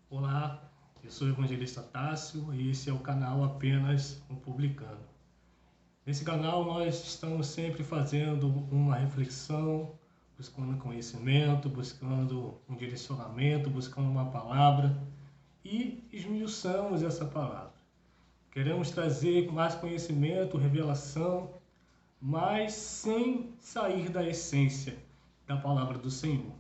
Olá, eu sou o evangelista Tássio e esse é o canal Apenas um Publicano. Nesse canal nós estamos sempre fazendo uma reflexão, buscando conhecimento, buscando um direcionamento, buscando uma palavra e esmiuçamos essa palavra. Queremos trazer mais conhecimento, revelação, mas sem sair da essência da palavra do Senhor.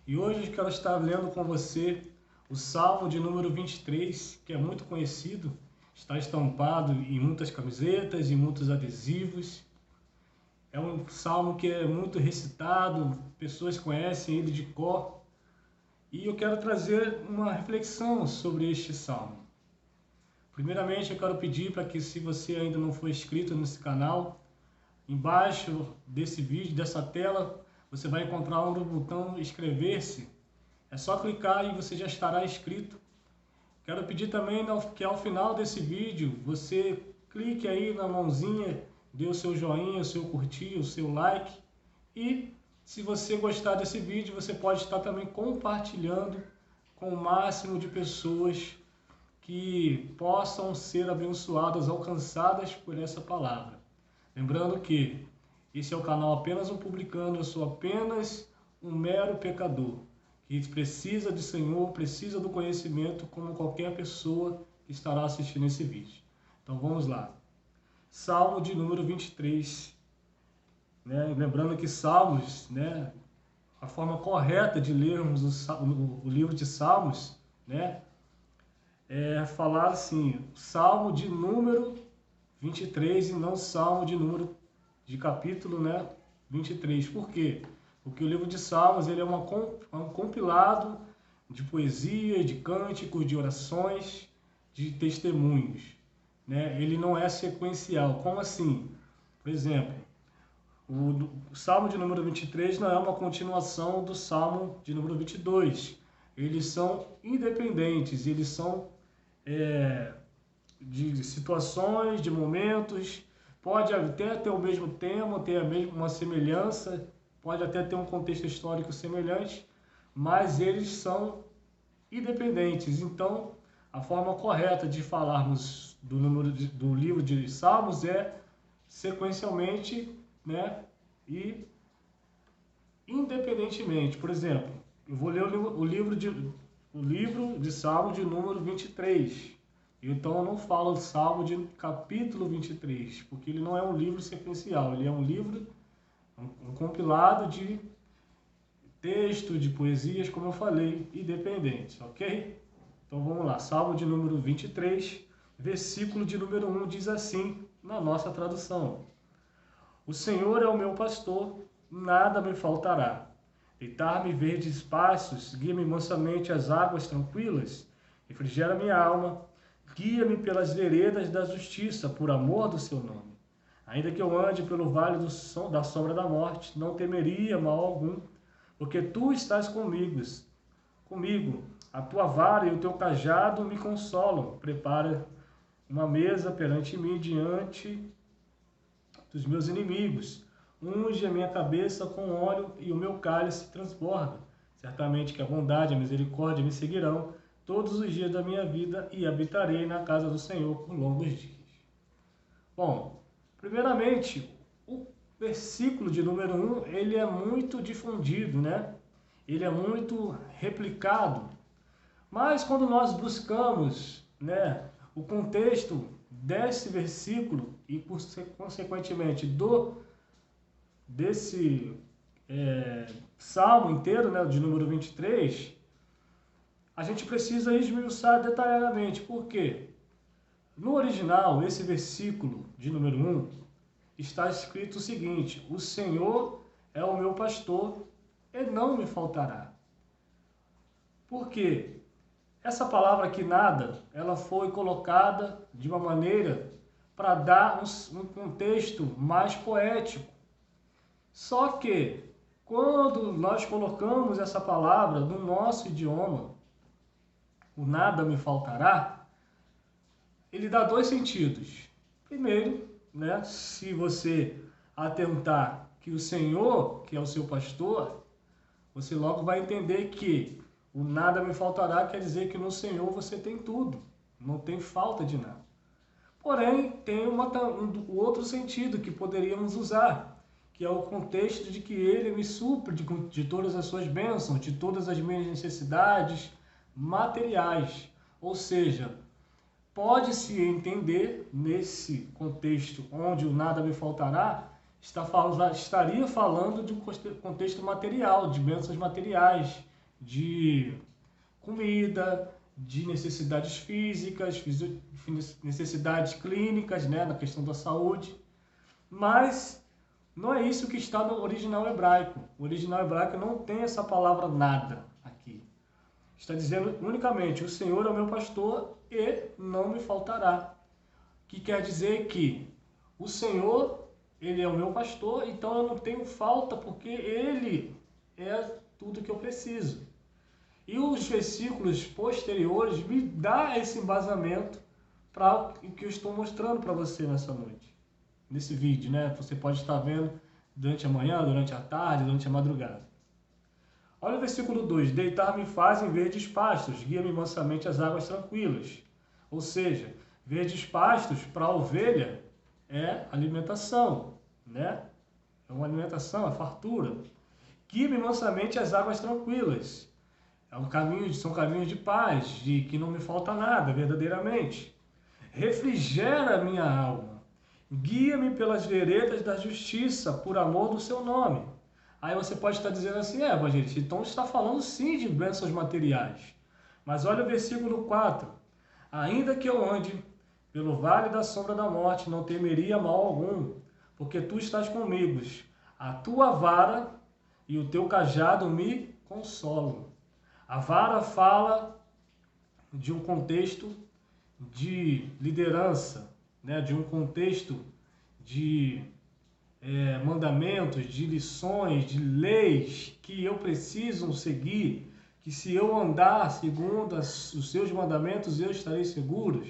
E hoje eu quero estar lendo com você o Salmo de número 23, que é muito conhecido, está estampado em muitas camisetas, em muitos adesivos. É um salmo que é muito recitado, pessoas conhecem ele de cor. E eu quero trazer uma reflexão sobre este salmo. Primeiramente, eu quero pedir para que, se você ainda não for inscrito nesse canal, embaixo desse vídeo, dessa tela, você vai encontrar um botão inscrever-se. É só clicar e você já estará inscrito. Quero pedir também que ao final desse vídeo você clique aí na mãozinha, dê o seu joinha, o seu curtir, o seu like. E se você gostar desse vídeo, você pode estar também compartilhando com o máximo de pessoas que possam ser abençoadas, alcançadas por essa palavra. Lembrando que esse é o canal Apenas um Publicano, eu sou apenas um mero pecador, que precisa do Senhor, precisa do conhecimento, como qualquer pessoa que estará assistindo esse vídeo. Então vamos lá. Salmo de número 23. Lembrando que Salmos, a forma correta de lermos o livro de Salmos, é falar assim, Salmo de número 23 e não Salmo de número de capítulo 23. Por quê? Porque o livro de Salmos ele é um compilado de poesia, de cânticos, de orações, de testemunhos. Ele não é sequencial. Como assim? Por exemplo, o Salmo de número 23 não é uma continuação do Salmo de número 22. Eles são independentes, eles são de situações, de momentos, pode até ter o mesmo tema, ter uma semelhança, pode até ter um contexto histórico semelhante, mas eles são independentes. Então, a forma correta de falarmos do livro de Salmos é sequencialmente, e independentemente. Por exemplo, eu vou ler o livro de Salmo de número 23. Então eu não falo Salmo de capítulo 23, porque ele não é um livro sequencial, ele é um livro, um compilado de texto, de poesias, como eu falei, independentes, ok? Então vamos lá, Salmo de número 23, versículo de número 1 diz assim, na nossa tradução: O Senhor é o meu pastor, nada me faltará. Deitar-me verdes pastos, guia-me mansamente às águas tranquilas, refrigera minha alma, guia-me pelas veredas da justiça, por amor do seu nome. Ainda que eu ande pelo vale da sombra da morte, não temeria mal algum, porque tu estás comigo. A tua vara e o teu cajado me consolam. Prepara uma mesa perante mim diante dos meus inimigos. Unge a minha cabeça com óleo e o meu cálice transborda. Certamente que a bondade e a misericórdia me seguirão todos os dias da minha vida e habitarei na casa do Senhor por longos dias. Bom, primeiramente, o versículo de número 1, ele é muito difundido, Ele é muito replicado. Mas quando nós buscamos, o contexto desse versículo e, consequentemente, desse salmo inteiro, de número 23, a gente precisa esmiuçar detalhadamente. Por quê? No original, esse versículo de número 1, está escrito o seguinte: o Senhor é o meu pastor e não me faltará. Por quê? Essa palavra aqui, nada, ela foi colocada de uma maneira para dar um contexto mais poético. Só que, quando nós colocamos essa palavra no nosso idioma, o nada me faltará, ele dá dois sentidos. Primeiro, se você atentar que o Senhor, que é o seu pastor, você logo vai entender que O nada me faltará quer dizer que no Senhor você tem tudo, não tem falta de nada. Porém, tem um outro sentido que poderíamos usar, que é o contexto de que Ele me supre de todas as suas bênçãos, de todas as minhas necessidades materiais. Ou seja, pode-se entender, nesse contexto onde o nada me faltará, estaria falando de um contexto material, de bênçãos materiais, de comida, de necessidades físicas, necessidades clínicas, né, na questão da saúde. Mas não é isso que está no original hebraico. O original hebraico não tem essa palavra nada aqui. Está dizendo unicamente: o Senhor é o meu pastor e não me faltará. Que quer dizer que o Senhor, Ele é o meu pastor, então eu não tenho falta, porque Ele é tudo que eu preciso. E os versículos posteriores me dão esse embasamento para o que eu estou mostrando para você nessa noite, nesse vídeo, né? Você pode estar vendo durante a manhã, durante a tarde, durante a madrugada. Olha o versículo 2: deitar-me faz em verdes pastos, guia-me mansamente às águas tranquilas. Ou seja, verdes pastos para a ovelha é alimentação, né? É uma alimentação, é fartura. Guia-me mansamente às águas tranquilas. São caminhos de paz, de que não me falta nada, verdadeiramente. Refrigera a minha alma. Guia-me pelas veredas da justiça, por amor do seu nome. Aí você pode estar dizendo assim: evangelista, então está falando sim de bênçãos materiais. Mas olha o versículo 4. Ainda que eu ande pelo vale da sombra da morte, não temeria mal algum, porque tu estás comigo. A tua vara e o teu cajado me consolam. A vara fala de um contexto de liderança, né? De um contexto de mandamentos, de lições, de leis que eu preciso seguir, que se eu andar segundo os seus mandamentos, eu estarei seguro.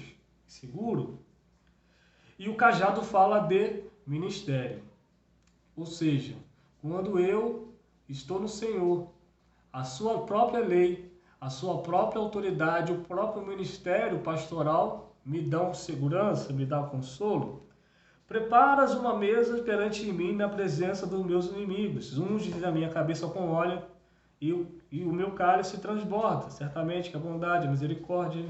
E o cajado fala de ministério. Ou seja, quando eu estou no Senhor, a sua própria lei, a sua própria autoridade, o próprio ministério pastoral me dão segurança, me dá consolo. Preparas uma mesa perante mim na presença dos meus inimigos. Unges a minha cabeça com óleo e o meu cálice transborda. Certamente que a bondade e a misericórdia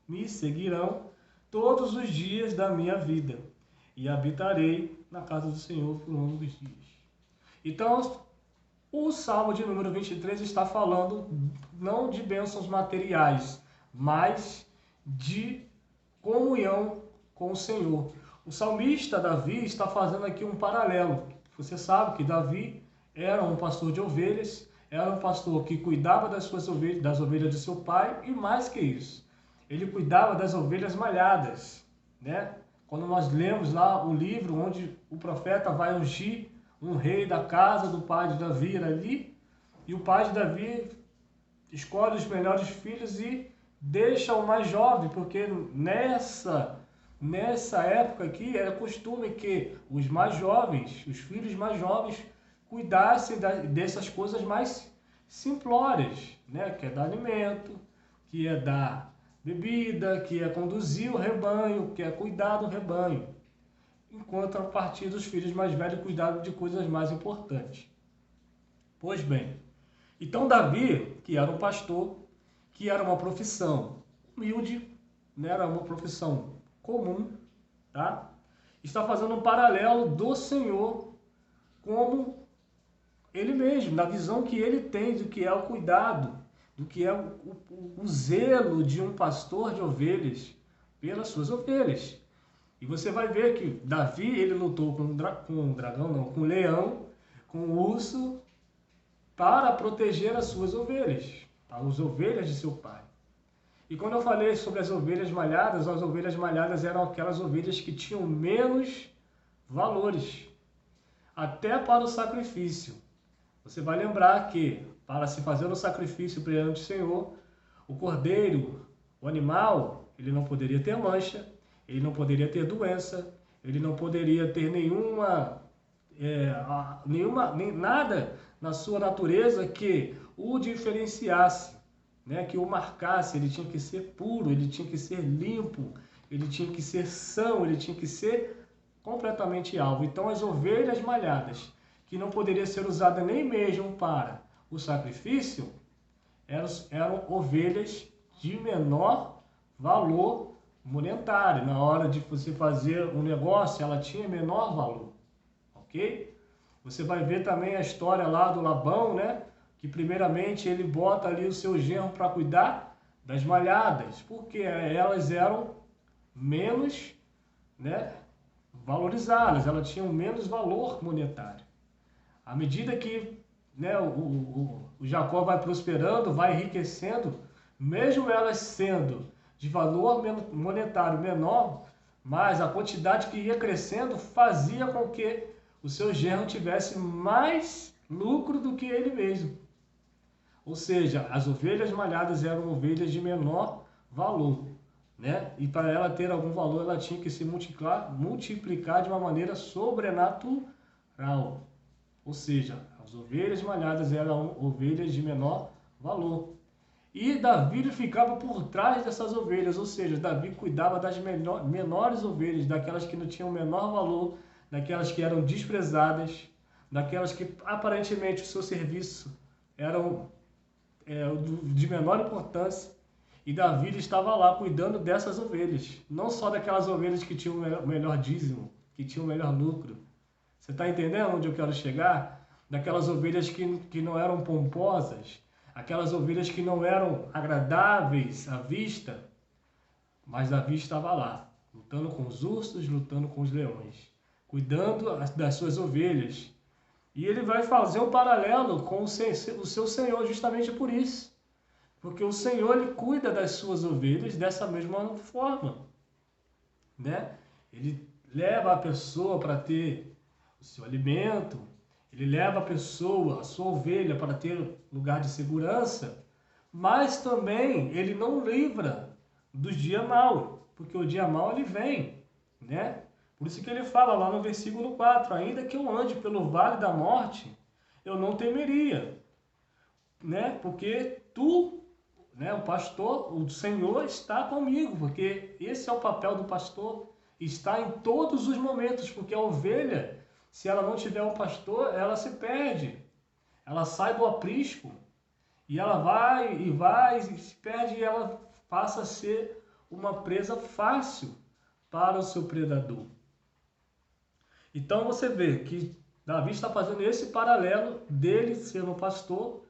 me seguirão todos os dias da minha vida. E habitarei na casa do Senhor por longos dias. Então, o Salmo de número 23 está falando não de bênçãos materiais, mas de comunhão com o Senhor. O salmista Davi está fazendo aqui um paralelo. Você sabe que Davi era um pastor de ovelhas, era um pastor que cuidava das suas ovelhas, das ovelhas de seu pai, e mais que isso, ele cuidava das ovelhas malhadas, né? Quando nós lemos lá o livro onde o profeta vai ungir um rei da casa do pai de Davi ali, e o pai de Davi escolhe os melhores filhos e deixa o mais jovem, porque nessa época aqui era costume que os mais jovens, os filhos mais jovens, cuidassem dessas coisas mais simplórias, né? Que é dar alimento, que é dar bebida, que é conduzir o rebanho, que é cuidar do rebanho. Enquanto a partir dos filhos mais velhos cuidavam de coisas mais importantes. Pois bem, então Davi, que era um pastor, que era uma profissão humilde, né? Era uma profissão comum, tá? Está fazendo um paralelo do Senhor como ele mesmo, na visão que ele tem do que é o cuidado, do que é o zelo de um pastor de ovelhas pelas suas ovelhas. E você vai ver que Davi, ele lutou com um dragão, não, com um leão, com um urso, para proteger as suas ovelhas, as ovelhas de seu pai. E quando eu falei sobre as ovelhas malhadas eram aquelas ovelhas que tinham menos valores, até para o sacrifício. Você vai lembrar que, para se fazer o sacrifício perante o Senhor, o cordeiro, o animal, ele não poderia ter mancha, ele não poderia ter doença, ele não poderia ter nada na sua natureza que o diferenciasse, né? Que o marcasse. Ele tinha que ser puro, ele tinha que ser limpo, ele tinha que ser são, ele tinha que ser completamente alvo. Então as ovelhas malhadas, que não poderia ser usada nem mesmo para o sacrifício, eram ovelhas de menor valor monetário. Na hora de você fazer um negócio, ela tinha menor valor, ok? Você vai ver também a história lá do Labão, né? Que primeiramente ele bota ali o seu genro para cuidar das malhadas, porque elas eram menos, né, valorizadas, elas tinham menos valor monetário. À medida que, né, o Jacó vai prosperando, vai enriquecendo, mesmo elas sendo de valor monetário menor, mas a quantidade que ia crescendo fazia com que o seu genro tivesse mais lucro do que ele mesmo. Ou seja, as ovelhas malhadas eram ovelhas de menor valor, né? E para ela ter algum valor, ela tinha que se multiplicar de uma maneira sobrenatural. Ou seja, as ovelhas malhadas eram ovelhas de menor valor. E Davi ficava por trás dessas ovelhas, ou seja, Davi cuidava das menores ovelhas, daquelas que não tinham menor valor, daquelas que eram desprezadas, daquelas que aparentemente o seu serviço eram de menor importância. E Davi estava lá cuidando dessas ovelhas, não só daquelas ovelhas que tinham o melhor dízimo, que tinham o melhor lucro. Você está entendendo onde eu quero chegar? Daquelas ovelhas que não eram pomposas, aquelas ovelhas que não eram agradáveis à vista, mas Davi estava lá, lutando com os ursos, lutando com os leões, cuidando das suas ovelhas. E ele vai fazer um paralelo com o seu Senhor justamente por isso. Porque o Senhor, ele cuida das suas ovelhas dessa mesma forma, né? Ele leva a pessoa para ter o seu alimento, ele leva a pessoa, a sua ovelha, para ter lugar de segurança, mas também ele não livra do dia mau, porque o dia mau ele vem, né? Por isso que ele fala lá no versículo 4, ainda que eu ande pelo vale da morte, eu não temeria, né? Porque tu, né, o pastor, o Senhor está comigo, porque esse é o papel do pastor, está em todos os momentos, porque a ovelha, se ela não tiver um pastor, ela se perde, ela sai do aprisco, e ela vai, e se perde, e ela passa a ser uma presa fácil para o seu predador. Então você vê que Davi está fazendo esse paralelo dele sendo pastor,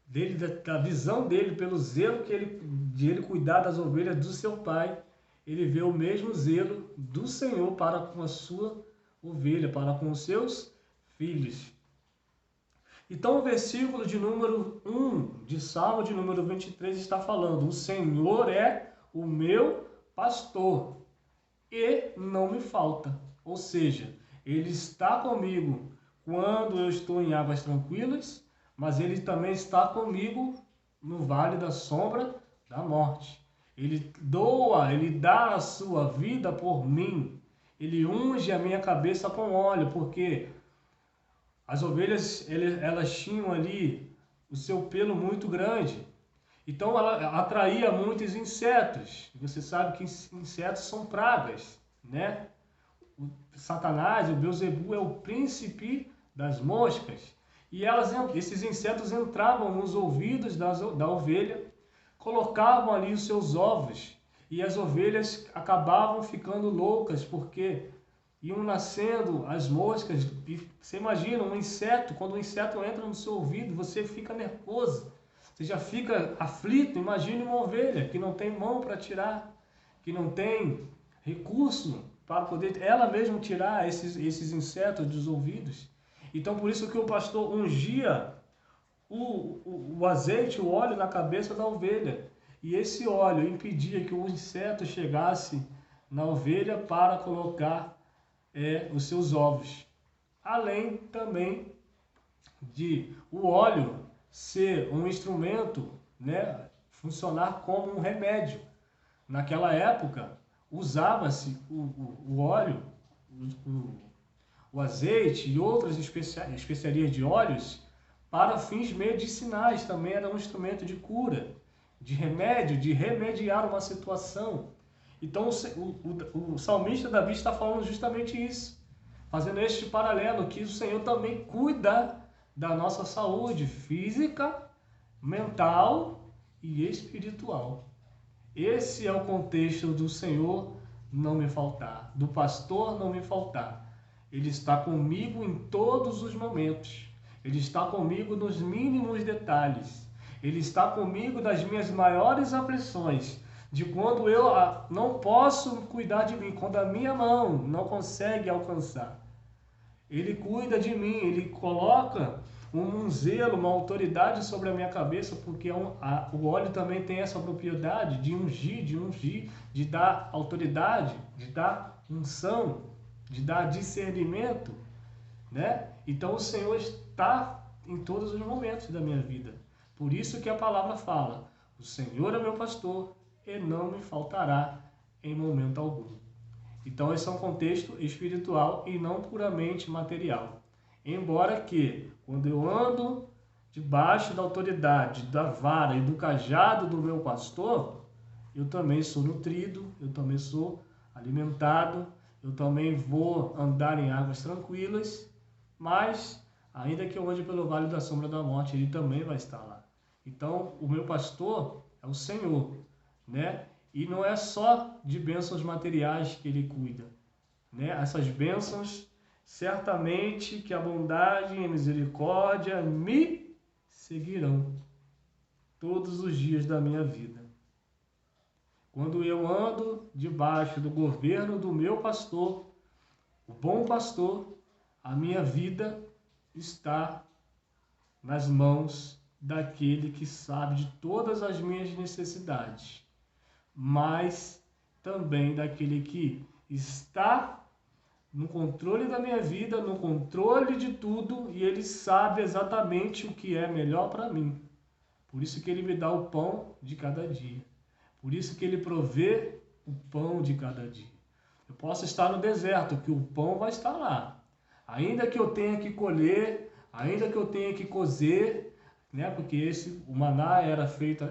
dele, da visão dele, pelo zelo de ele cuidar das ovelhas do seu pai. Ele vê o mesmo zelo do Senhor para com a sua ovelha, para com os seus filhos. Então o versículo de número 1 de Salmo de número 23 está falando: o Senhor é o meu pastor e não me falta. Ou seja, ele está comigo quando eu estou em águas tranquilas, mas ele também está comigo no vale da sombra da morte. Ele dá a sua vida por mim. Ele unge a minha cabeça com óleo, porque as ovelhas, elas tinham ali o seu pelo muito grande. Então ela atraía muitos insetos. Você sabe que insetos são pragas, né? O Satanás, o Beelzebu, é o príncipe das moscas. E esses insetos entravam nos ouvidos da ovelha, colocavam ali os seus ovos. E as ovelhas acabavam ficando loucas, porque iam nascendo as moscas. E você imagina um inseto, quando um inseto entra no seu ouvido, você fica nervoso. Você já fica aflito. Imagine uma ovelha que não tem mão para tirar, que não tem recurso para poder ela mesma tirar esses insetos dos ouvidos. Então, por isso que o pastor ungia o azeite, o óleo na cabeça da ovelha. E esse óleo impedia que o inseto chegasse na ovelha para colocar os seus ovos. Além também de o óleo ser um instrumento, né, funcionar como um remédio. Naquela época, usava-se o óleo, o azeite e outras especiarias de óleos para fins medicinais, também era um instrumento de cura, de remédio, de remediar uma situação. Então o salmista Davi está falando justamente isso, fazendo este paralelo, que o Senhor também cuida da nossa saúde física, mental e espiritual. Esse é o contexto do Senhor não me faltar, do pastor não me faltar. Ele está comigo em todos os momentos. Ele está comigo nos mínimos detalhes. Ele está comigo das minhas maiores aflições, de quando eu não posso cuidar de mim, quando a minha mão não consegue alcançar. Ele cuida de mim, ele coloca um zelo, uma autoridade sobre a minha cabeça, porque o óleo também tem essa propriedade de ungir, de dar autoridade, de dar unção, de dar discernimento, né? Então o Senhor está em todos os momentos da minha vida. Por isso que a palavra fala: o Senhor é meu pastor e não me faltará em momento algum. Então esse é um contexto espiritual e não puramente material. Embora que, quando eu ando debaixo da autoridade, da vara e do cajado do meu pastor, eu também sou nutrido, eu também sou alimentado, eu também vou andar em águas tranquilas, mas ainda que eu ande pelo vale da sombra da morte, ele também vai estar lá. Então, o meu pastor é o Senhor, né? E não é só de bênçãos materiais que ele cuida, né? Essas bênçãos, certamente que a bondade e a misericórdia me seguirão todos os dias da minha vida. Quando eu ando debaixo do governo do meu pastor, o bom pastor, a minha vida está nas mãos daquele que sabe de todas as minhas necessidades, mas também daquele que está no controle da minha vida, no controle de tudo, e ele sabe exatamente o que é melhor para mim. Por isso que ele me dá o pão de cada dia. Por isso que ele provê o pão de cada dia. Eu posso estar no deserto, que o pão vai estar lá. Ainda que eu tenha que colher, ainda que eu tenha que cozer, né? Porque o maná era feito,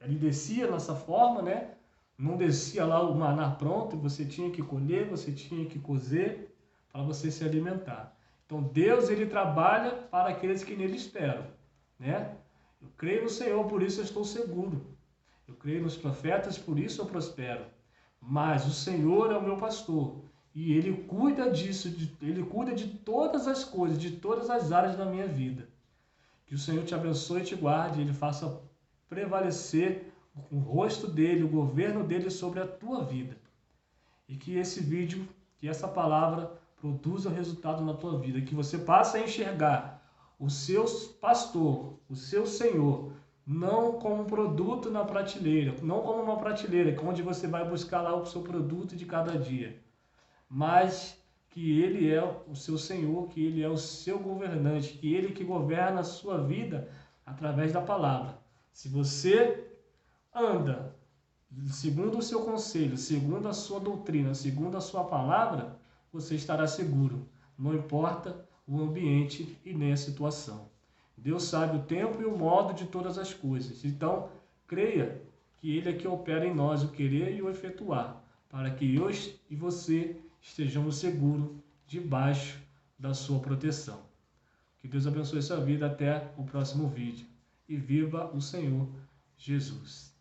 ele descia nessa forma, né? Não descia lá o maná pronto, você tinha que colher, você tinha que cozer para você se alimentar. Então Deus, ele trabalha para aqueles que nele esperam, né? Eu creio no Senhor, por isso eu estou seguro. Eu creio nos profetas, por isso eu prospero. Mas o Senhor é o meu pastor e ele cuida disso, ele cuida de todas as coisas, de todas as áreas da minha vida. Que o Senhor te abençoe e te guarde, ele faça prevalecer o rosto dele, o governo dele sobre a tua vida. E que esse vídeo, que essa palavra produza resultado na tua vida, que você passe a enxergar o seu pastor, o seu Senhor, não como um produto na prateleira, não como uma prateleira, onde você vai buscar lá o seu produto de cada dia, mas que ele é o seu Senhor, que ele é o seu governante, que ele que governa a sua vida através da palavra. Se você anda segundo o seu conselho, segundo a sua doutrina, segundo a sua palavra, você estará seguro, não importa o ambiente e nem a situação. Deus sabe o tempo e o modo de todas as coisas. Então, creia que ele é que opera em nós o querer e o efetuar, para que eu e você estejamos seguros debaixo da sua proteção. Que Deus abençoe sua vida até o próximo vídeo. E viva o Senhor Jesus.